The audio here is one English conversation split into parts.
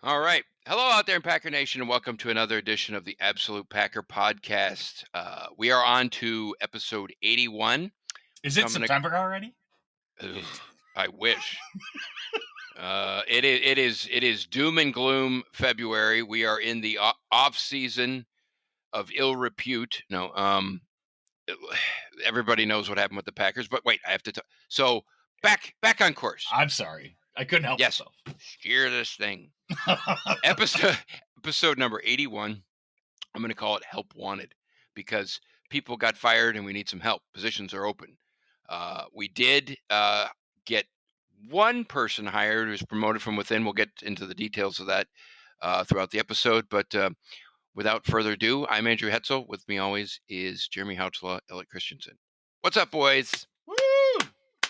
All right. Hello out there in Packer Nation, and welcome to another edition of the Absolute Packer Podcast. We are on to episode 81. Is it September already? Ugh, I wish. It is doom and gloom February. We are in the off season of ill repute. Everybody knows what happened with the Packers, but wait, I have to talk. So back on course. I'm sorry. I couldn't help myself. Steer this thing. Episode number 81. I'm going to call it Help Wanted because people got fired and we need some help. Positions are open. We did get one person hired who's promoted from within. We'll get into the details of that throughout the episode. But without further ado, I'm Andrew Hetzel. With me always is Jeremy Houchla, Elliot Christensen. What's up, boys? Woo!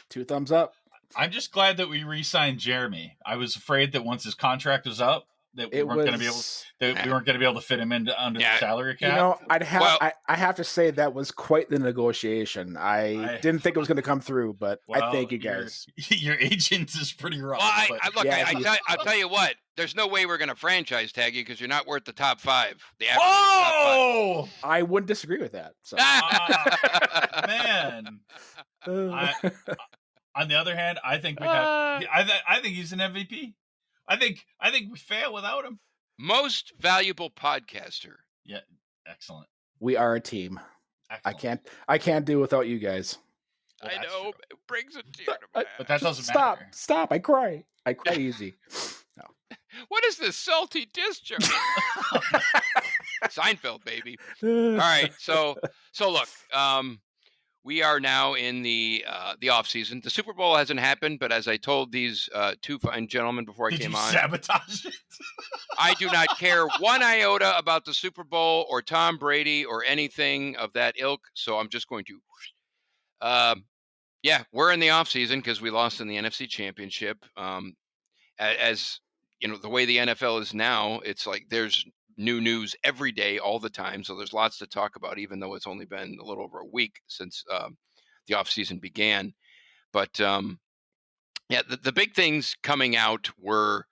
2 thumbs up. I'm just glad that we re-signed Jeremy. I was afraid that once his contract was up, that we weren't going to be able to fit him into under the salary cap. You know, I have to say that was quite the negotiation. I didn't think it was going to come through, but I thank you guys. Your agent is pretty rough. Well, I'll tell you what. There's no way we're going to franchise tag you because you're not worth the top 5. Top 5. I wouldn't disagree with that. So. Man. On the other hand, I think I think he's an MVP. I think we fail without him. Most valuable podcaster. Yeah, excellent. We are a team. Excellent. I can't do without you guys. Well, I know it brings a tear to my eye. But that doesn't matter. Stop! I cry easy. No. What is this salty discharge? Seinfeld, baby. All right, so look. We are now in the off season. The Super Bowl hasn't happened, but as I told these two fine gentlemen before I came on, sabotage it? I do not care one iota about the Super Bowl or Tom Brady or anything of that ilk. So I'm just going to, we're in the off season because we lost in the NFC Championship. As you know, the way the NFL is now, it's like there's new news every day, all the time. So there's lots to talk about, even though it's only been a little over a week since the offseason began. But the big things coming out were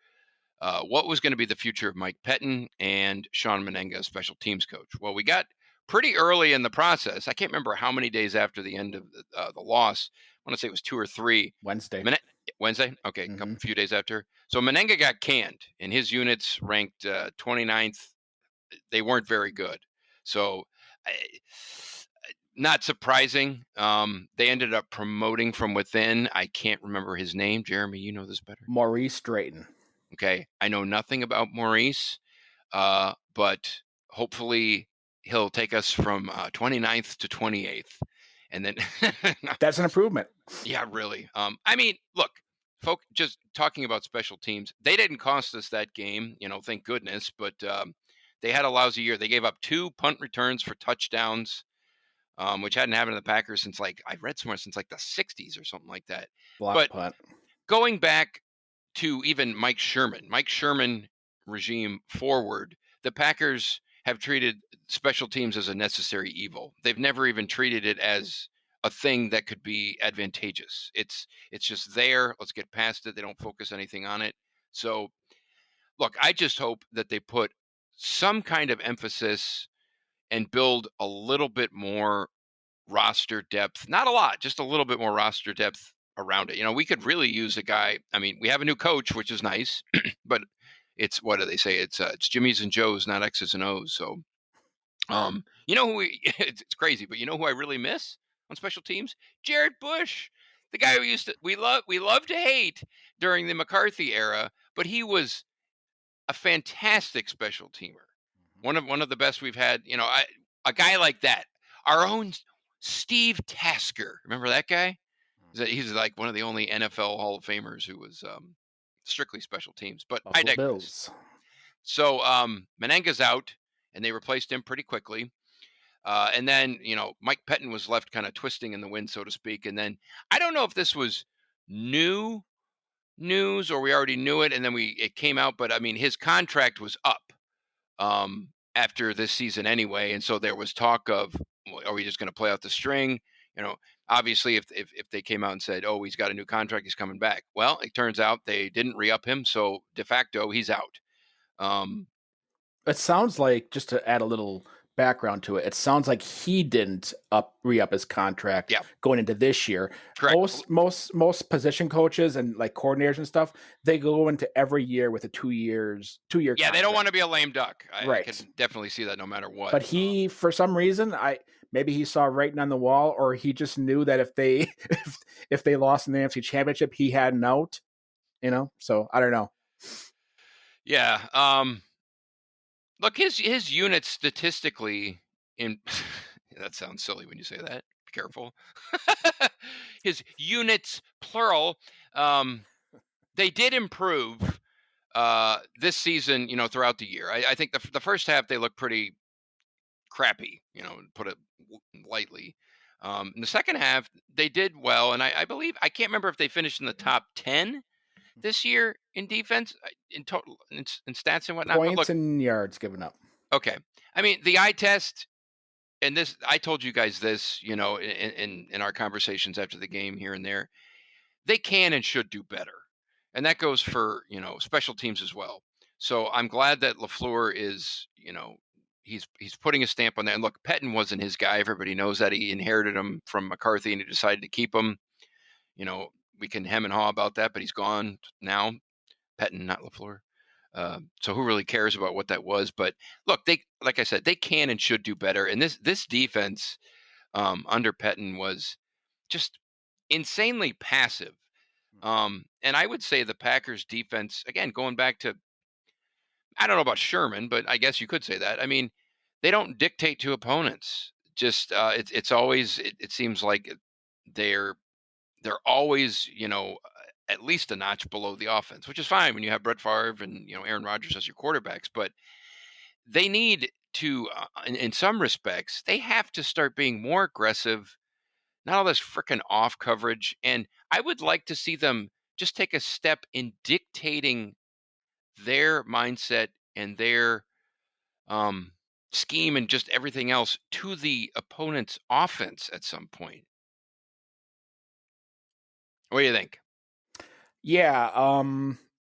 what was going to be the future of Mike Pettine and Shawn Mennenga as special teams coach. Well, we got pretty early in the process. I can't remember how many days after the end of the loss. I want to say it was 2 or 3. Wednesday. Okay, a few days after. So Mennenga got canned, and his units ranked 29th. They weren't very good. So not surprising. They ended up promoting from within. I can't remember his name. Jeremy, you know this better. Maurice Drayton. Okay. I know nothing about Maurice, but hopefully he'll take us from 29th to 28th. And then that's an improvement. Yeah, really. I mean, look, folks, just talking about special teams, they didn't cost us that game, thank goodness, but they had a lousy year. They gave up 2 punt returns for touchdowns, which hadn't happened to the Packers since I read somewhere since the 60s or something like that. Block punt. Going back to even Mike Sherman regime forward, the Packers have treated special teams as a necessary evil. They've never even treated it as a thing that could be advantageous. It's just there. Let's get past it. They don't focus anything on it. So, look, I just hope that they put some kind of emphasis and build a little bit more roster depth. Not a lot, just a little bit more roster depth around it. We could really use a guy. I mean, we have a new coach, which is nice, but it's, what do they say? It's Jimmy's and Joe's, not X's and O's. So, who it's crazy, but you know who I really miss on special teams? Jared Bush, the guy we love to hate during the McCarthy era, but he was a fantastic special teamer. One of the best we've had. A guy like that. Our own Steve Tasker. Remember that guy? He's like one of the only NFL Hall of Famers who was strictly special teams. But I digress. Bills. So Mennenga's out, and they replaced him pretty quickly. And then, Mike Pettine was left kind of twisting in the wind, so to speak. And then I don't know if this was new news or we already knew it, and then it came out. But I mean, his contract was up after this season anyway, and so there was talk of, are we just going to play out the string? Obviously, if they came out and said, oh, he's got a new contract, he's coming back. Well, it turns out they didn't re-up him, so de facto he's out. It sounds like, just to add a little background to it, it sounds like he didn't re-up his contract going into this year. Correct. Most position coaches and like coordinators and stuff, they go into every year with a 2 year contract. They don't want to be a lame duck. I can definitely see that no matter what. But he, for some reason, maybe he saw writing on the wall, or he just knew that if they lost in the NFC Championship, he had an out. So I don't know. Yeah. Look, his units statistically that sounds silly when you say that. Be careful. His units, plural, they did improve this season, throughout the year. I think the first half they looked pretty crappy, put it lightly. In the second half, they did well, and I believe, I can't remember if they finished in the top 10 this year in defense, in total, in stats and whatnot. Points and yards given up. Okay. I mean, the eye test, and this, I told you guys this, in our conversations after the game here and there, they can and should do better. And that goes for, special teams as well. So I'm glad that Lefleur is, he's putting a stamp on that. And look, Pettine wasn't his guy. Everybody knows that. He inherited him from McCarthy and he decided to keep him. We can hem and haw about that, but he's gone now. Pettine, not Lefleur. So who really cares about what that was? But look, like I said, they can and should do better. And this defense under Pettine was just insanely passive. And I would say the Packers defense, again, going back to, I don't know about Sherman, but I guess you could say that. I mean, they don't dictate to opponents. Just it's always, it seems like they're always, at least a notch below the offense, which is fine when you have Brett Favre and, Aaron Rodgers as your quarterbacks. But they need to, in some respects, they have to start being more aggressive, not all this freaking off coverage. And I would like to see them just take a step in dictating their mindset and their scheme and just everything else to the opponent's offense at some point. What do you think? Yeah,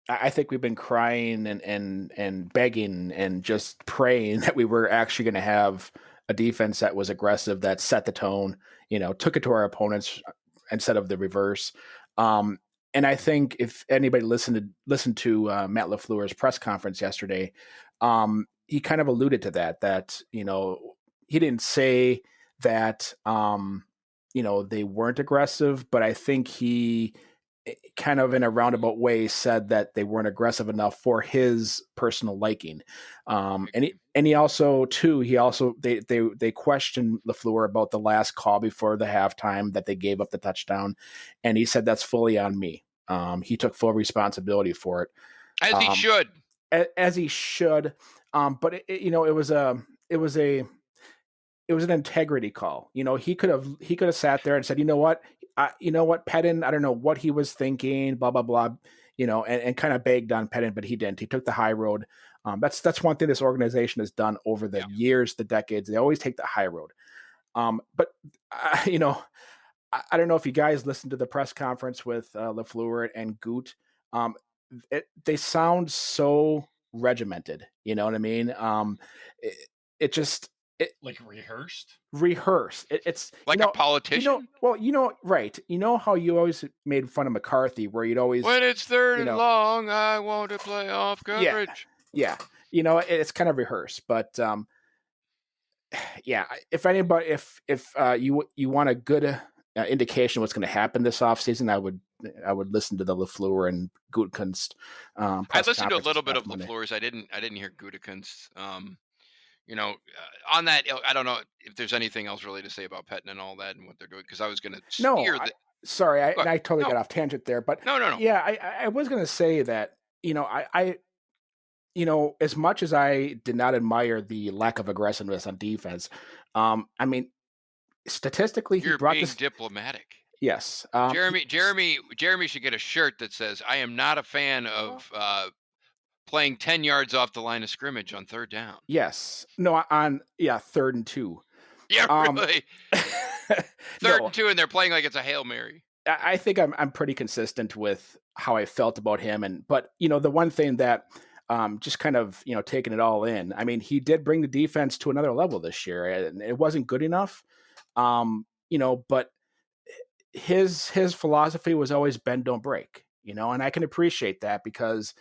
I think we've been crying and begging and just praying that we were actually going to have a defense that was aggressive, that set the tone, took it to our opponents instead of the reverse. And I think if anybody listened to Matt Lefleur's press conference yesterday, he kind of alluded to that he didn't say that they weren't aggressive, but I think he kind of in a roundabout way said that they weren't aggressive enough for his personal liking. And he also they questioned Lefleur about the last call before the halftime that they gave up the touchdown. And he said, that's fully on me. He took full responsibility for it. As he should. As he should. But it was an integrity call. He could have sat there and said, you know what, Pettine, I don't know what he was thinking, blah, blah, blah, and kind of begged on Pettine, but he didn't. He took the high road. That's one thing this organization has done over the years, the decades. They always take the high road. But I don't know if you guys listened to the press conference with Lefleur and Gut. They sound so regimented. You know what I mean? It just... like rehearsed. It's like a politician. Right. How you always made fun of McCarthy, where you'd always, when it's third and long, I want to play off coverage. Yeah. It's kind of rehearsed, but if anybody, if you want a good indication of what's going to happen this offseason, I would listen to the Lefleur and Gutekunst. I listened to a little bit of Lefleur's. I didn't hear Gutekunst. On that, I don't know if there's anything else really to say about Pettine and all that and what they're doing, because I was going to steer sorry, I totally got off tangent there, but no. Yeah, I was going to say that, I as much as I did not admire the lack of aggressiveness on defense, I mean, statistically, you're being diplomatic. Yes. Jeremy should get a shirt that says, I am not a fan of playing 10 yards off the line of scrimmage on third down. Yes. No, on 3rd and 2. Yeah, really. Third and 2, and they're playing like it's a Hail Mary. I think I'm pretty consistent with how I felt about him. But the one thing that just kind of, taking it all in. I mean, he did bring the defense to another level this year, and it wasn't good enough. But his philosophy was always bend, don't break, and I can appreciate that because,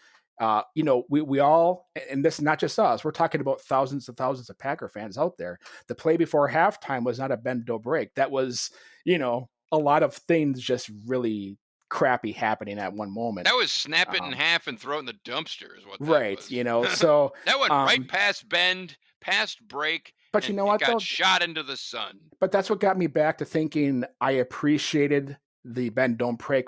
we all, and this is not just us, we're talking about thousands and thousands of Packer fans out there. The play before halftime was not a bend, don't break. That was, a lot of things just really crappy happening at one moment. That was snap it in half and throw it in the dumpster is what that right, was. So that went right past bend, past break, but you know what, got shot into the sun. But that's what got me back to thinking I appreciated the bend don't break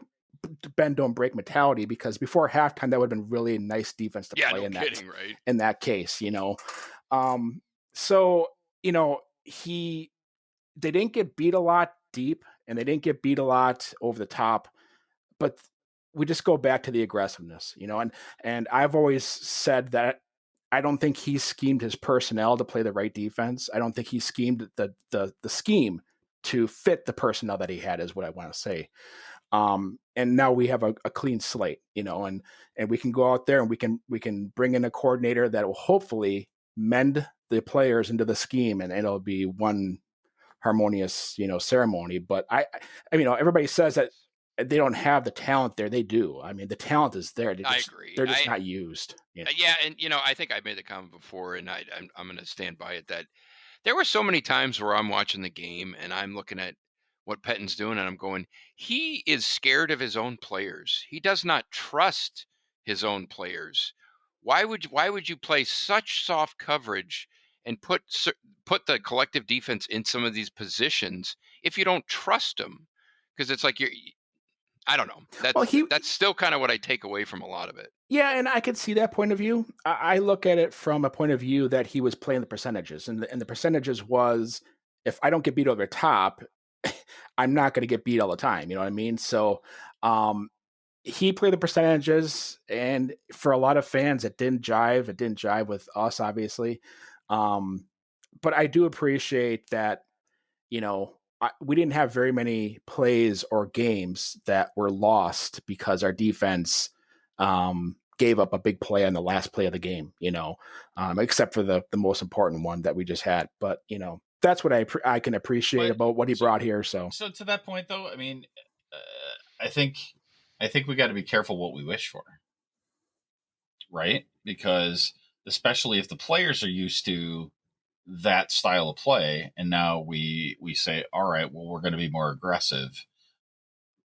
mentality, because before halftime that would have been really a nice defense to play in that case, So, they didn't get beat a lot deep and they didn't get beat a lot over the top, but we just go back to the aggressiveness, and I've always said that I don't think he schemed his personnel to play the right defense. I don't think he schemed the scheme to fit the personnel that he had, is what I want to say. And now we have a clean slate, and we can go out there and we can bring in a coordinator that will hopefully mend the players into the scheme, and it'll be one harmonious, ceremony. But I everybody says that they don't have the talent there. They do. I mean, the talent is there. I agree. They're just not used. Yeah, and I think I made the comment before, and I'm going to stand by it, that there were so many times where I'm watching the game and I'm looking at what Pettine's doing, and I'm going, he is scared of his own players. He does not trust his own players. Why would you play such soft coverage and put the collective defense in some of these positions if you don't trust them? Because it's like I don't know. That's still kind of what I take away from a lot of it. Yeah, and I could see that point of view. I look at it from a point of view that he was playing the percentages, and the percentages was, if I don't get beat over the top, I'm not going to get beat all the time. You know what I mean? So he played the percentages, and for a lot of fans, it didn't jive. It didn't jive with us, obviously. But I do appreciate that, we didn't have very many plays or games that were lost because our defense gave up a big play on the last play of the game, except for the most important one that we just had. But, that's what I can appreciate about what he brought here. So to that point, though, I mean, I think we got to be careful what we wish for, right? Because especially if the players are used to that style of play, and now we say, all right, well, we're going to be more aggressive,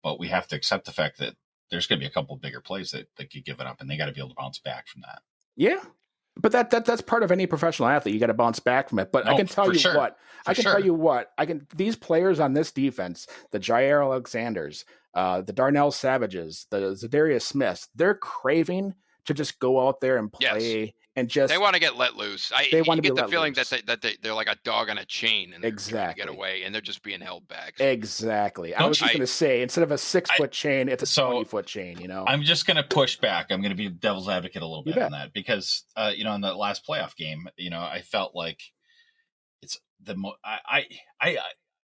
but we have to accept the fact that there's going to be a couple of bigger plays that get given up, and they got to be able to bounce back from that. Yeah, but that's part of any professional athlete. You got to bounce back from it. But I can tell you what, these players on this defense, the Jair Alexanders, the Darnell Savages, the Zadarius Smiths, they're craving to just go out there and play. Yes. And they want to get let loose. You get the feeling that they're like a dog on a chain, and they're trying to get away, and they're just being held back. So. Exactly. I was just going to say, instead of a 6-foot chain, it's a 20-foot chain. I'm just going to push back. I'm going to be devil's advocate a little bit on that, because in the last playoff game, I felt like it's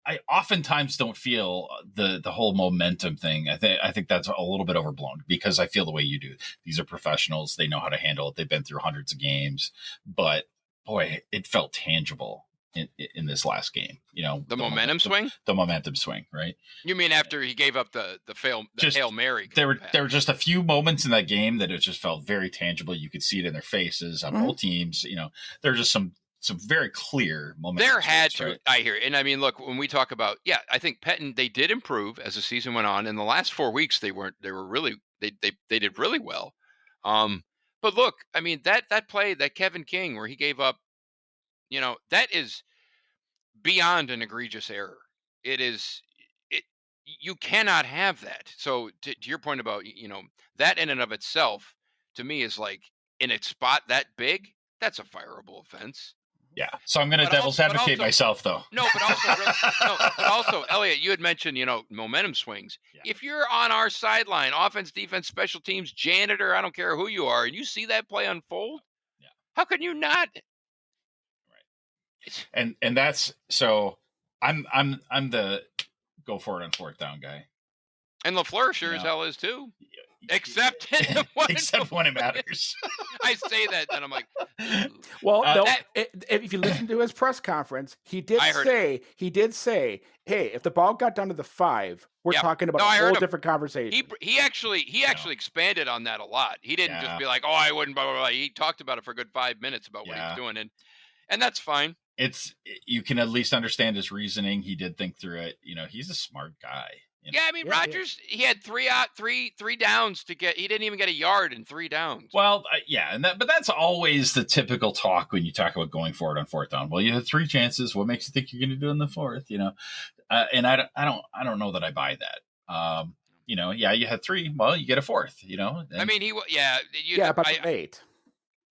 I oftentimes don't feel the whole momentum thing. I think that's a little bit overblown, because I feel the way you do. These are professionals. They know how to handle it. They've been through hundreds of games. But, boy, it felt tangible in this last game. The momentum swing? The momentum swing, right? You mean after he gave up the Hail Mary? There were just a few moments in that game that it just felt very tangible. You could see it in their faces on both teams. There are just some very clear moments. There had to, right? I hear it. And I mean, look, when we talk about, I think Pettine, they did improve as the season went on. In the last 4 weeks, they did really well. But look, I mean, that play, that Kevin King, where he gave up, that is beyond an egregious error. You cannot have that. So to your point about, that in and of itself, to me, is like, in a spot that big, that's a fireable offense. Yeah, so I'm going to devil's advocate myself, though. No, but also, Elliot, you had mentioned, momentum swings. Yeah. If you're on our sideline, offense, defense, special teams, janitor, I don't care who you are, and you see that play unfold, how can you not? Right. And that's so. I'm the go for it on fourth down guy. And Lefleur sure as hell is too. Except when it matters. I say that, and I'm like, ooh. Well, no. that- If you listen to his press conference, he did I heard say, "Hey, if the ball got down to the 5, we're Yep. talking about No, I a heard whole him. different conversation." He actually expanded on that a lot. He didn't just Yeah. be like, "Oh, I wouldn't." Blah, blah, blah. He talked about it for a good 5 minutes about what he was Yeah. doing, and that's fine. You can at least understand his reasoning. He did think through it. He's a smart guy. Yeah, I mean, Rodgers, he had three downs to get. He didn't even get a yard in 3 downs. Well, yeah, but that's always the typical talk when you talk about going forward on 4th down. Well, you had 3 chances. What makes you think you're going to do in the 4th? And I don't know that I buy that. Yeah, you had 3. Well, you get a 4th. I mean, About 8.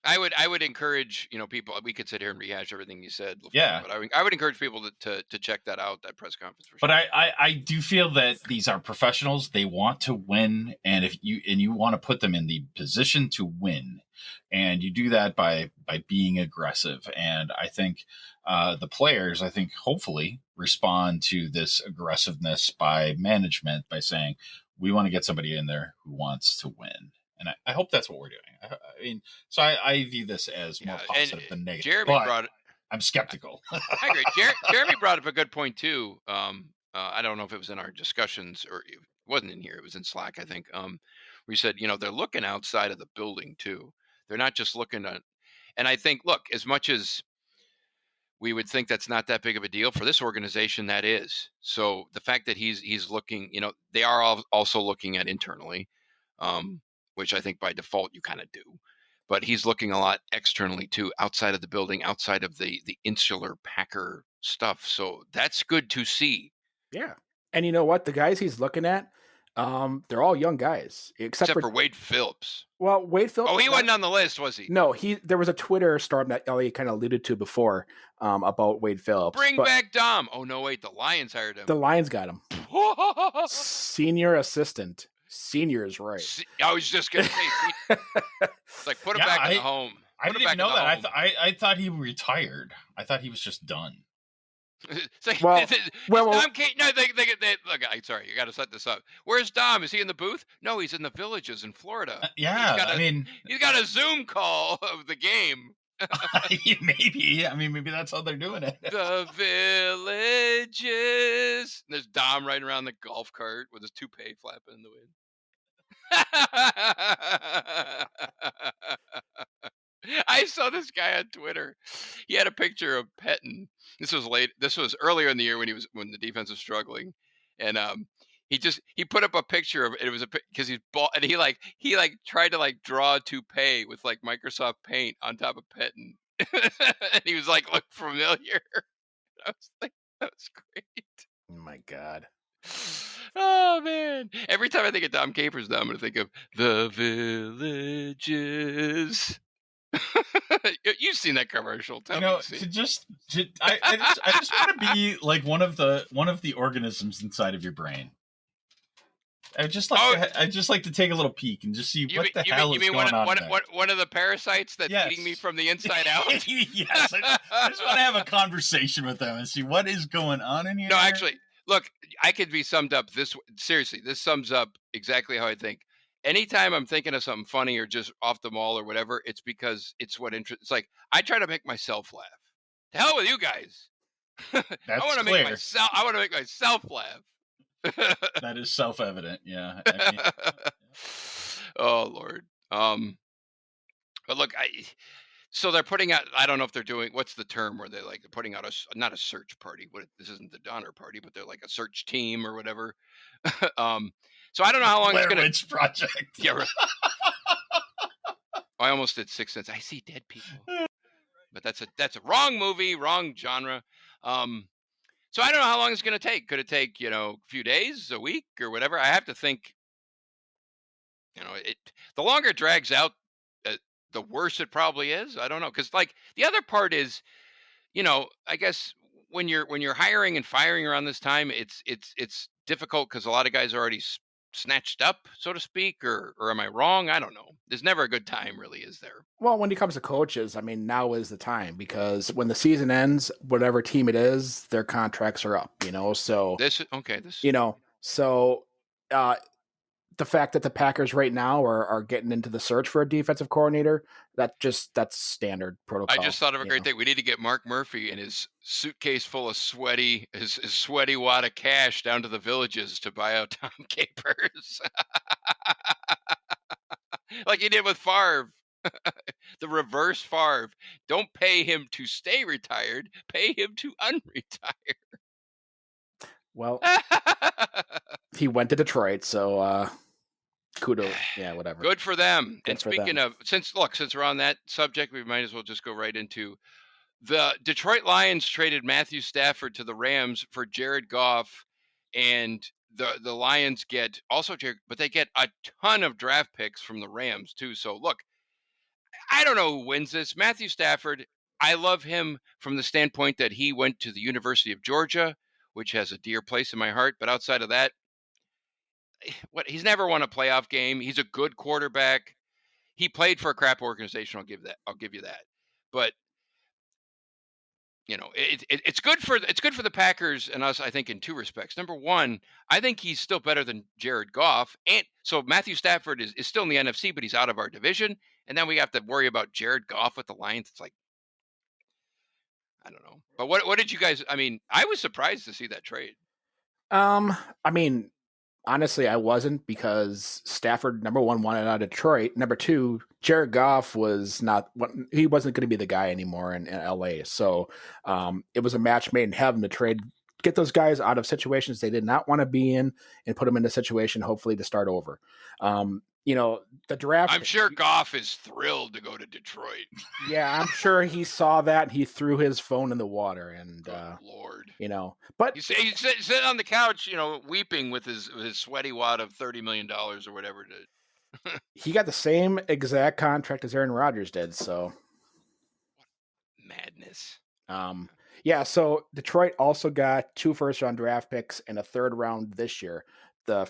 I would encourage people. We could sit here and rehash everything you said. Lefleur, Yeah, but I would encourage people to check that out, that press conference. For sure. But I do feel that these are professionals. They want to win, and if you want to put them in the position to win, and you do that by being aggressive. And I think the players, hopefully respond to this aggressiveness by management by saying, we want to get somebody in there who wants to win. And I hope that's what we're doing. I mean, so I view this as more positive than negative. Jeremy brought it. I'm skeptical. I agree. Jeremy brought up a good point too. I don't know if it was in our discussions or it wasn't in here. It was in Slack, I think. We said, they're looking outside of the building too. They're not just looking at. And I think, look, as much as we would think that's not that big of a deal for this organization, that is. So the fact that he's looking, they are also looking at internally. Which I think by default you kind of do. But he's looking a lot externally too, outside of the building, outside of the insular Packer stuff. So that's good to see. Yeah. And you know what? The guys he's looking at, they're all young guys. Except for Wade Phillips. Well, Wade Phillips. Oh, he wasn't on the list, was he? No, there was a Twitter storm that Elliot kind of alluded to before about Wade Phillips. Bring back Dom. Oh, no, wait. The Lions hired him. The Lions got him. Senior assistant. Senior is right. I was just going to say, it's like put him back in the home. I didn't even know that. I thought he retired. I thought he was just done. It's like, Well, Dom Kate. No, look, sorry, you got to set this up. Where's Dom? Is he in the booth? No, he's in the Villages in Florida. Yeah, he's got a Zoom call of the game. Maybe. Maybe that's how they're doing it. The Villages. There's Dom riding around the golf cart with his toupee flapping in the wind. I saw this guy on Twitter. He had a picture of Pettine. This was earlier in the year when the defense was struggling, and he put up a picture of it was because he's bald, and he tried to draw a toupee with Microsoft Paint on top of Pettine, and he was look familiar. I was like, that was great. Oh my God. Oh man! Every time I think of Dom Capers, now I'm going to think of the Villages. You've seen that commercial. Tell me I just want to be like one of the organisms inside of your brain. I just like to take a little peek and just see what the hell is going on. One of the parasites that's eating me from the inside out. Yes, I just want to have a conversation with them and see what is going on in here. No, actually, look, I could be summed up this. Seriously, this sums up exactly how I think. Anytime I'm thinking of something funny or just off the mall or whatever, it's because it's what interests. It's like I try to make myself laugh. To hell with you guys. I want to make myself laugh. That is self-evident. Yeah. Oh Lord. But look, so they're putting out. I don't know if they're doing. What's the term where they're putting out not a search party? This isn't the Donner Party, but they're like a search team or whatever. So I don't know how long it's going to. Project. Yeah. Right. I almost did Sixth Sense. I see dead people, but that's a wrong movie, wrong genre. So I don't know how long it's going to take. Could it take a few days, a week, or whatever? I have to think. The longer it drags out, the worse it probably is. I don't know, because the other part is, I guess when you're hiring and firing around this time, it's difficult because a lot of guys are already snatched up, so to speak, or am I wrong? I don't know. There's never a good time, really, is there? Well, when it comes to coaches, now is the time, because when the season ends, whatever team it is, their contracts are up, so the fact that the Packers right now are getting into the search for a defensive coordinator, that's standard protocol. I just thought of a great thing. We need to get Mark Murphy and his suitcase full of his sweaty wad of cash down to the Villages to buy out Tom Capers. Like he did with Favre. The reverse Favre. Don't pay him to stay retired. Pay him to unretire. Well, he went to Detroit, so kudos. Yeah, whatever. Good for them. Good and for speaking them. of, since we're on that subject, we might as well just go right into the Detroit Lions traded Matthew Stafford to the Rams for Jared Goff, and the Lions get also Jared, but they get a ton of draft picks from the Rams too. So look, I don't know who wins this. Matthew Stafford, I love him from the standpoint that he went to the University of Georgia, which has a dear place in my heart. But outside of that, he's never won a playoff game. He's a good quarterback. He played for a crap organization. I'll give you that. But it's good for the Packers and us, I think, in two respects. Number one, I think he's still better than Jared Goff. And so Matthew Stafford is still in the NFC, but he's out of our division. And then we have to worry about Jared Goff with the Lions. It's like, I don't know. But what did you guys, I mean, I was surprised to see that trade. I mean, honestly, I wasn't, because Stafford, number one, wanted out of Detroit. Number two, Jared Goff he wasn't going to be the guy anymore in LA. So it was a match made in heaven to get those guys out of situations they did not want to be in and put them in a situation, hopefully, to start over. The draft. I'm sure Goff is thrilled to go to Detroit. Yeah, I'm sure he saw that and he threw his phone in the water. And Good Lord, but he's sitting on the couch, weeping with his sweaty wad of $30 million or whatever. He got the same exact contract as Aaron Rodgers did. So madness. Yeah. So Detroit also got 2 first-round draft picks and a 3rd round this year. The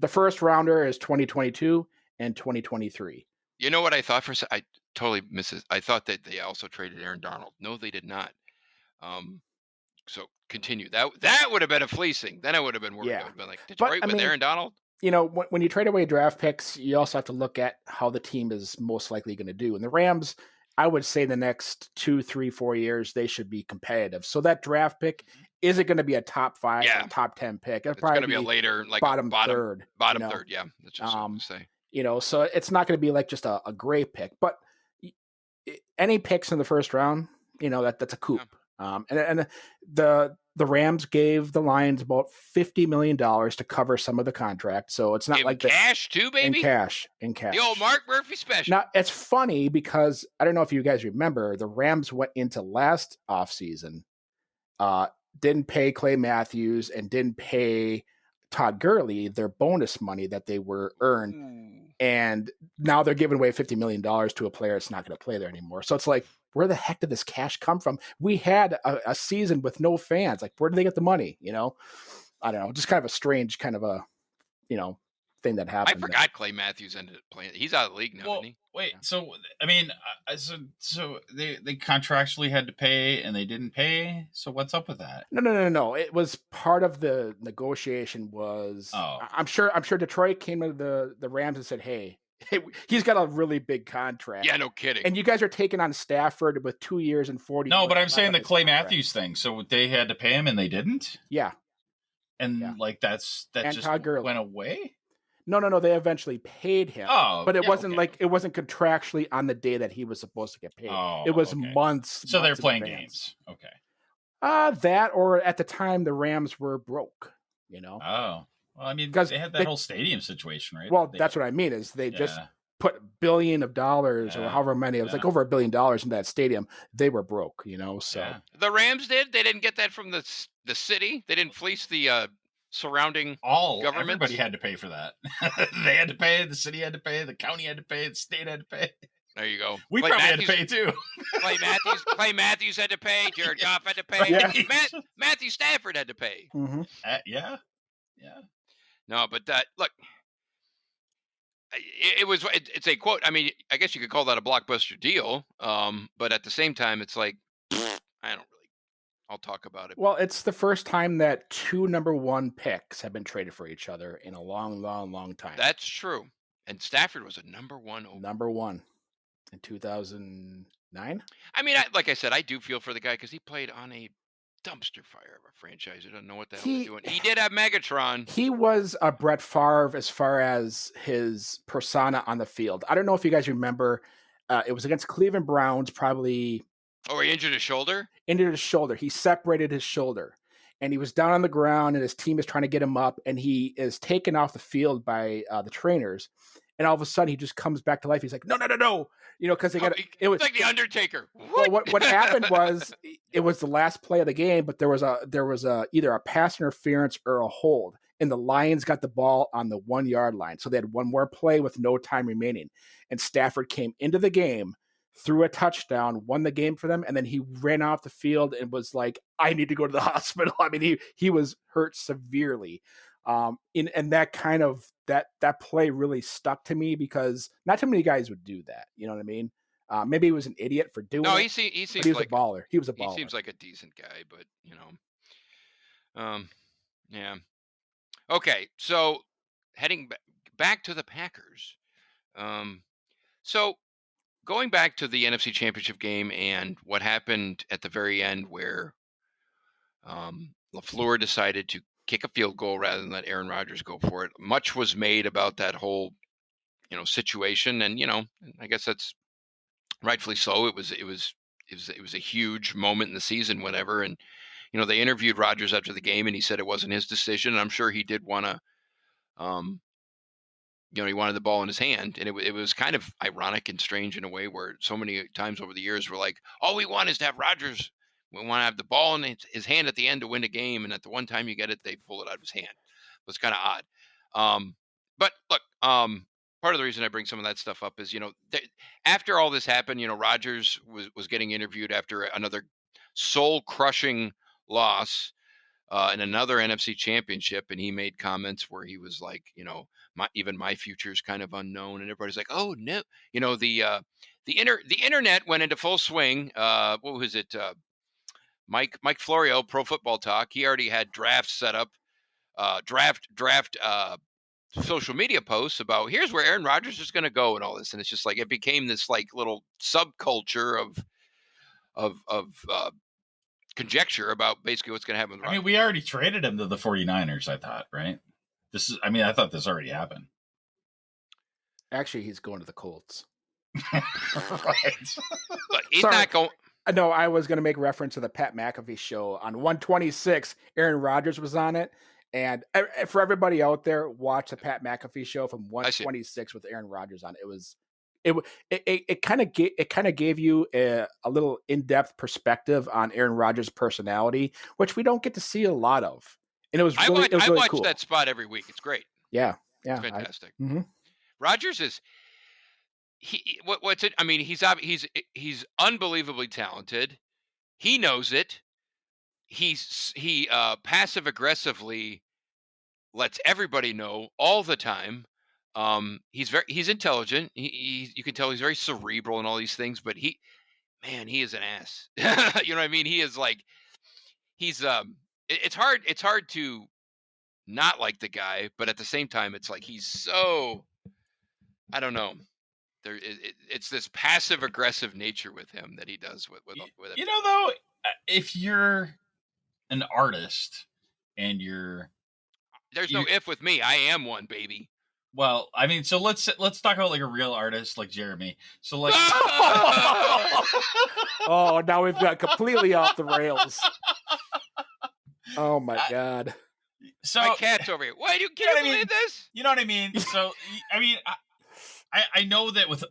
first rounder is 2022 and 2023. You know what I thought for a second? I totally missed it. I thought that they also traded Aaron Donald. No, they did not. So continue. That would have been a fleecing. Then I would have been worried. I would have been like, Detroit with Aaron Donald? When you trade away draft picks, you also have to look at how the team is most likely going to do. And the Rams, I would say the next 2, 3, 4 years, they should be competitive. So that draft pick isn't going to be a top 5 or top 10 pick. It's going to be a later, like bottom third. Bottom third, yeah. That's just what I'm say. So it's not going to be like just a great pick. But any picks in the first round, that's a coup. Yeah. And the Rams gave the Lions about $50 million to cover some of the contract. So it's not like cash too, baby. In cash. The old Mark Murphy special. Now it's funny because I don't know if you guys remember, the Rams went into last offseason, didn't pay Clay Matthews and didn't pay Todd Gurley their bonus money that they were earned. And now they're giving away $50 million to a player that's not going to play there anymore. So it's like, where the heck did this cash come from? We had a season with no fans. Like, where did they get the money? I don't know. Just kind of a strange kind of a, thing that happened. I forgot Clay Matthews ended up playing. He's out of the league now, isn't he? Wait, so I mean, so they contractually had to pay and they didn't pay. So what's up with that? No. It was part of the negotiation. I'm sure Detroit came to the Rams and said, hey, he's got a really big contract. Yeah, no kidding. And you guys are taking on Stafford with 2 years and 40. No, but I'm saying the Clay Matthews thing. So they had to pay him and they didn't. Yeah, and that just went away. No. They eventually paid him. Oh, but it wasn't it wasn't contractually on the day that he was supposed to get paid. It was months. So they're playing games. Okay. That, or at the time the Rams were broke. Oh, well, I mean, because they had that whole stadium situation, right? Well, that's what I mean is they just put $1 billion or however many. It was like over $1 billion in that stadium. They were broke, So the Rams did. They didn't get that from the city. They didn't fleece the surrounding government. Everybody had to pay for that. They had to pay. The city had to pay. The county had to pay. The state had to pay. There you go. We probably had to pay too. Clay Matthews had to pay. Jared Goff had to pay. Yeah. Matthew Stafford had to pay. Mm-hmm. Yeah. No, but look, it's a quote. I mean, I guess you could call that a blockbuster deal. But at the same time, it's like, I don't really. I'll talk about it. Well, it's the first time that 2 number 1 picks have been traded for each other in a long, long, long time. That's true. And Stafford was a number 1 overall. Number 1 in 2009. I mean, like I said, I do feel for the guy because he played on a dumpster fire of a franchise who doesn't know what the hell they're doing. He did have Megatron. He was a Brett Favre as far as his persona on the field. I don't know if you guys remember. It was against Cleveland Browns, probably. Oh, he injured his shoulder? Injured his shoulder. He separated his shoulder. And he was down on the ground, and his team is trying to get him up, and he is taken off the field by the trainers. And all of a sudden, he just comes back to life. He's like, no. You know, because they got it was like the Undertaker. Well, what happened was it was the last play of the game, but there was either a pass interference or a hold, and the Lions got the ball on the 1 yard line. So they had one more play with no time remaining, and Stafford came into the game, threw a touchdown, won the game for them, and then he ran off the field and was like, I need to go to the hospital. I mean, he was hurt severely. And that kind of that play really stuck to me because not too many guys would do that. You know what I mean? Maybe he was an idiot for doing it. He seems he was like a baller. He was a baller. He seems like a decent guy, but yeah. Okay, so heading back to the Packers. So going back to the NFC Championship game and what happened at the very end where Lefleur decided to kick a field goal rather than let Aaron Rodgers go for it. Much was made about that whole, situation, and I guess that's rightfully so. It was a huge moment in the season, whatever. And they interviewed Rodgers after the game, and he said it wasn't his decision. And I'm sure he did want to, he wanted the ball in his hand, and it was kind of ironic and strange in a way where so many times over the years we're like, all we want is to have Rodgers. We want to have the ball in his hand at the end to win a game, and at the one time you get it, they pull it out of his hand. It's kind of odd. But look, part of the reason I bring some of that stuff up is, after all this happened, Rodgers was getting interviewed after another soul-crushing loss in another NFC Championship, and he made comments where he was like, even my future is kind of unknown, and everybody's like, oh no, the internet went into full swing. What was it? Mike Florio, Pro Football Talk, he already had drafts set up, draft social media posts about here's where Aaron Rodgers is going to go and all this, and it's just like it became this like little subculture of conjecture about basically what's going to happen with Rodgers. I mean, we already traded him to the 49ers, I thought, right? I thought this already happened. Actually, he's going to the Colts. Right. But he's not going. No, I was going to make reference to the Pat McAfee show on 126. Aaron Rodgers was on it. And for everybody out there, watch the Pat McAfee show from 126 with Aaron Rodgers on it. It kind of gave you a little in-depth perspective on Aaron Rodgers' personality, which we don't get to see a lot of. And it was really, I watch cool. that spot every week. It's great. Yeah. It's fantastic. Mm-hmm. Rodgers is he's unbelievably talented. He knows it. He passive aggressively lets everybody know all the time. He's intelligent. You can tell he's very cerebral and all these things, but he is an ass. You know what I mean? He is like it's hard to not like the guy, but at the same time it's like he's so, I don't know. It's this passive aggressive nature with him that he does with it. Though, if you're an artist and there's no if with me. I am one, baby. Well, I mean, so let's talk about like a real artist like Jeremy. So like, oh, now we've got completely off the rails. Oh my God! So my cat's over here. Why do you believe this? You know what I mean? So I mean, I know that with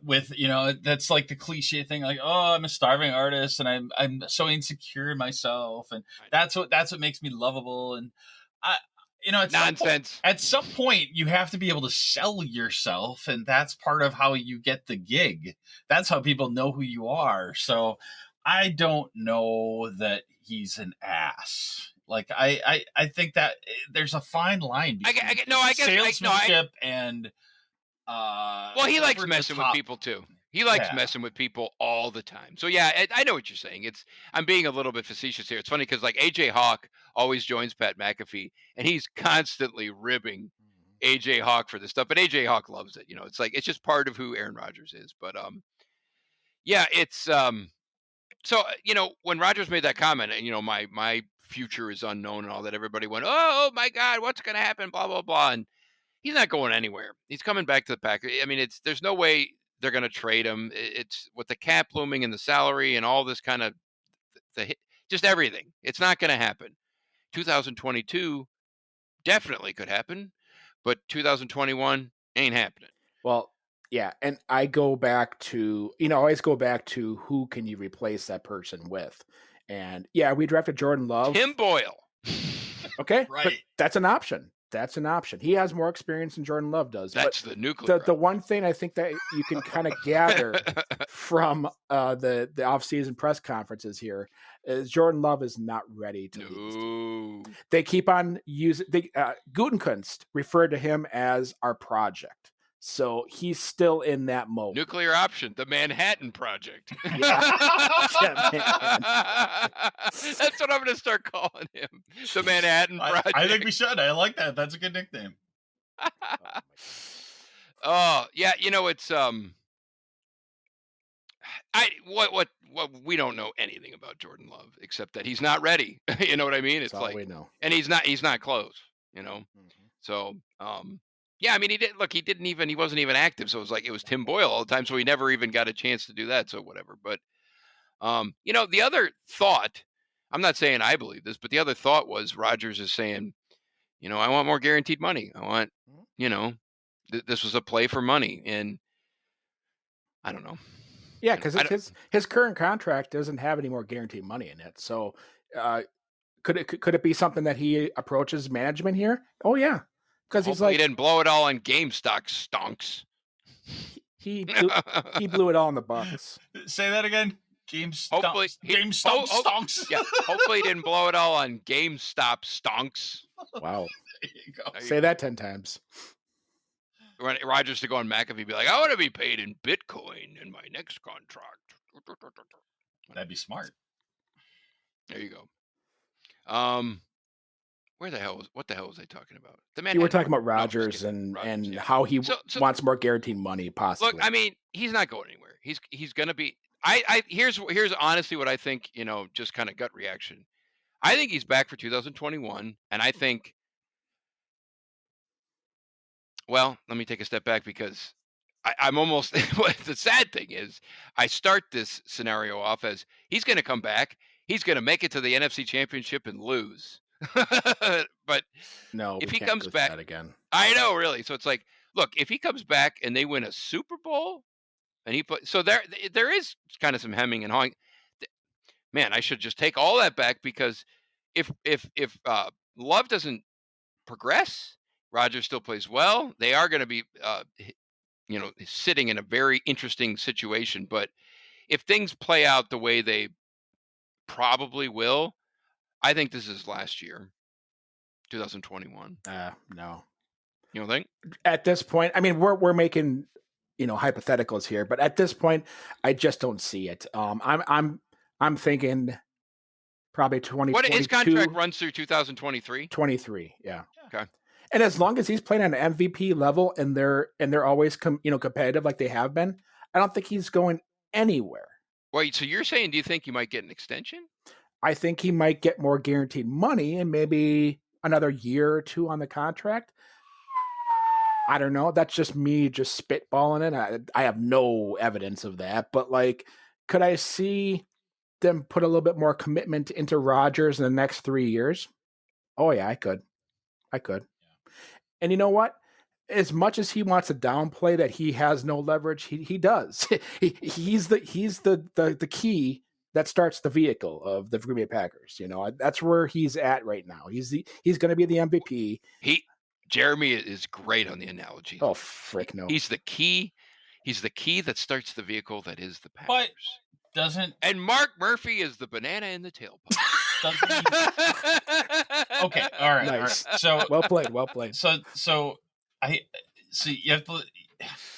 that's like the cliche thing, like, oh, I'm a starving artist and I'm so insecure in myself, and that's what makes me lovable, and it's nonsense. At some point, you have to be able to sell yourself, and that's part of how you get the gig. That's how people know who you are. So I don't know that he's an ass. Like I think that there's a fine line between salesmanship and well, he likes messing with people too. He likes messing with people all the time. So yeah, I know what you're saying. I'm being a little bit facetious here. It's funny because like AJ Hawk always joins Pat McAfee, and he's constantly ribbing AJ Hawk for this stuff. But AJ Hawk loves it. It's like it's just part of who Aaron Rodgers is. But yeah, it's so when Rodgers made that comment, and my future is unknown and all that, everybody went, oh my God, what's going to happen? Blah blah blah. And he's not going anywhere. He's coming back to the Packers. I mean, there's no way they're going to trade him. It's with the cap looming and the salary and all this kind of just everything. It's not going to happen. 2022 definitely could happen, but 2021 ain't happening. Well, yeah, and I go back to, always go back to who can you replace that person with? And yeah, we drafted Jordan Love. Tim Boyle. Okay, right. But that's an option. That's an option. He has more experience than Jordan Love does. That's but the nuclear. The one thing I think that you can kind of gather from the offseason press conferences here is Jordan Love is not ready to leave. They keep on using Gutekunst referred to him as our project. So he's still in that mode. Nuclear option, the Manhattan Project. Yeah. That's what I'm going to start calling him. The Manhattan Project. I think we should. I like that. That's a good nickname. Oh, yeah. It's what we don't know anything about Jordan Love except that he's not ready. You know what I mean? It's all like we know. And he's not close. So yeah, I mean, he wasn't even active. So it was Tim Boyle all the time. So he never even got a chance to do that. So whatever. But, the other thought, I'm not saying I believe this, but the other thought was Rodgers is saying, I want more guaranteed money. I want, this was a play for money. And I don't know. Yeah, because his current contract doesn't have any more guaranteed money in it. So could it be something that he approaches management here? Oh, yeah. Because he's like, he didn't blow it all on GameStop stonks. He blew it all in the Bucs. Say that again. GameStop stonks. Yeah. Hopefully he didn't blow it all on GameStop stonks. Wow. There you go. Say that 10 times. Rodgers to go on McAfee be like, I want to be paid in Bitcoin in my next contract. That'd be smart. There you go. What the hell was I talking about? You were talking about Rodgers and how he wants more guaranteed money, possibly. Look, I mean, he's not going anywhere. He's going to be. Here's honestly what I think. Just kind of gut reaction. I think he's back for 2021, and I think. Well, let me take a step back because I'm almost. The sad thing is, I start this scenario off as he's going to come back. He's going to make it to the NFC Championship and lose. But no, if he comes back again, I know, really. So it's like, look, if he comes back and they win a Super Bowl, and there is kind of some hemming and hawing. Man, I should just take all that back because if Love doesn't progress, Rodgers still plays well. They are going to be, sitting in a very interesting situation. But if things play out the way they probably will, I think this is last year, 2021. No. You don't think? At this point, I mean, we're making, hypotheticals here, but at this point, I just don't see it. I'm thinking probably 2022. What his contract runs through 2023? 23, yeah. Okay. And as long as he's playing on an MVP level and they're always competitive like they have been, I don't think he's going anywhere. Wait, so you're saying, do you think you might get an extension? I think he might get more guaranteed money and maybe another year or two on the contract. I don't know. That's just me just spitballing it. I have no evidence of that. But, could I see them put a little bit more commitment into Rodgers in the next 3 years? Oh, yeah, I could. Yeah. And you know what? As much as he wants to downplay that he has no leverage, he does. He's the key that starts the vehicle of the Green Bay Packers. That's where he's at right now. He's going to be the MVP. Jeremy is great on the analogy. Oh, frick no. He's the key. He's the key that starts the vehicle that is the Packers. But and Mark Murphy is the banana in the tailpipe. Okay, all right, nice. All right. So well played. So I see you have to.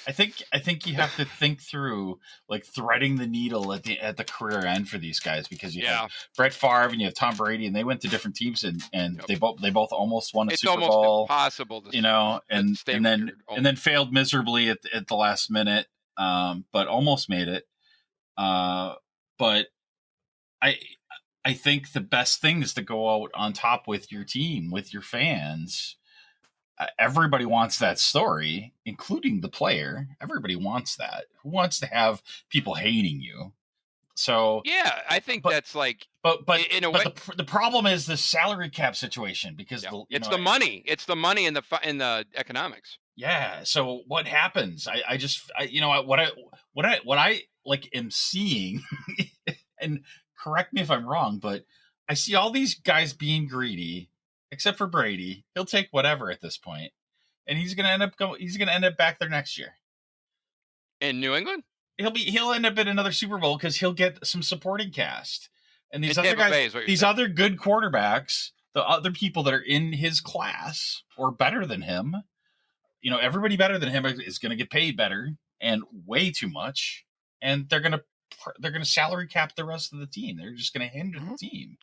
I think you have to think through like threading the needle at the career end for these guys, because you have Brett Favre and you have Tom Brady, and they went to different teams and they both almost won a Super Bowl. It's almost impossible to and then failed miserably at the last minute, but almost made it. But I think the best thing is to go out on top with your team, with your fans. Everybody wants that story, including the player. Everybody wants that. Who wants to have people hating you? So yeah, I think that's like, but in a way, the problem is the salary cap situation, because it's the money. It's the money in the economics. Yeah. So what happens? I what I like am seeing, and correct me if I'm wrong, but I see all these guys being greedy. Except for Brady, he'll take whatever at this point, and he's going to end up back there next year in New England. He'll end up in another Super Bowl because he'll get some supporting cast, and these other guys, these other good quarterbacks, the other people that are in his class or better than him, everybody better than him is going to get paid better and way too much, and they're going to salary cap the rest of the team. They're just going to hinder the team.